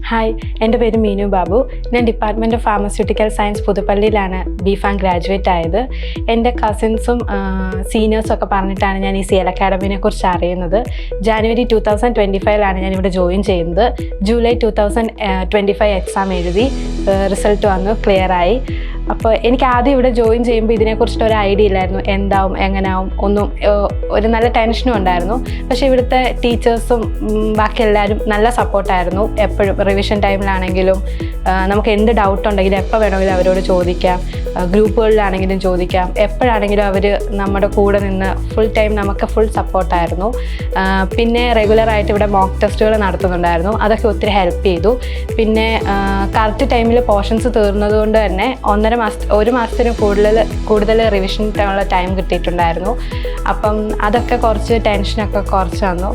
Hi, എൻ്റെ പേര് മീനു ബാബു. ഞാൻ ഡിപ്പാർട്ട്മെൻറ്റ് ഓഫ് ഫാർമസ്യൂട്ടിക്കൽ സയൻസ് പുതുപ്പള്ളിയിലാണ് ബിഫാം ഗ്രാജുവേറ്റ് ആയത്. എൻ്റെ കസിൻസും സീനിയേഴ്സും ഒക്കെ പറഞ്ഞിട്ടാണ് ഞാൻ ഈ CL അക്കാഡമിനെ കുറിച്ച് അറിയുന്നത്. ജാനുവരി 2025 ഞാനിവിടെ ജോയിൻ ചെയ്യുന്നത്. ജൂലൈ 2025 എക്സാം എഴുതി, റിസൾട്ട് വന്നു, ക്ലിയറായി. അപ്പോൾ എനിക്ക് ആദ്യം ഇവിടെ ജോയിൻ ചെയ്യുമ്പോൾ ഇതിനെക്കുറിച്ചിട്ട് ഒരു ഐഡിയ ഇല്ലായിരുന്നു, എന്താവും എങ്ങനെയാവും ഒന്നും. ഒരു നല്ല ടെൻഷനും ഉണ്ടായിരുന്നു. പക്ഷേ ഇവിടുത്തെ ടീച്ചേഴ്സും ബാക്കി എല്ലാവരും നല്ല സപ്പോർട്ടായിരുന്നു. എപ്പോഴും റിവിഷൻ ടൈമിലാണെങ്കിലും നമുക്ക് എന്ത് ഡൗട്ട് ഉണ്ടെങ്കിലും എപ്പോൾ വേണമെങ്കിലും അവരോട് ചോദിക്കാം, ഗ്രൂപ്പുകളിലാണെങ്കിലും ചോദിക്കാം. എപ്പോഴാണെങ്കിലും അവർ നമ്മുടെ കൂടെ നിന്ന് ഫുൾ ടൈം നമുക്ക് ഫുൾ സപ്പോർട്ടായിരുന്നു. പിന്നെ റെഗുലറായിട്ട് ഇവിടെ മോക്ക് ടെസ്റ്റുകൾ നടത്തുന്നുണ്ടായിരുന്നു. അതൊക്കെ ഒത്തിരി ഹെൽപ്പ് ചെയ്തു. പിന്നെ കറക്റ്റ് ടൈമിൽ പോർഷൻസ് തീർന്നതുകൊണ്ട് തന്നെ ഒരു മാസത്തിന് കൂടുതൽ റിവിഷൻ ഉള്ള ടൈം കിട്ടിയിട്ടുണ്ടായിരുന്നു. അപ്പം അതൊക്കെ കുറച്ച് ടെൻഷനൊക്കെ കുറച്ച് തന്നു.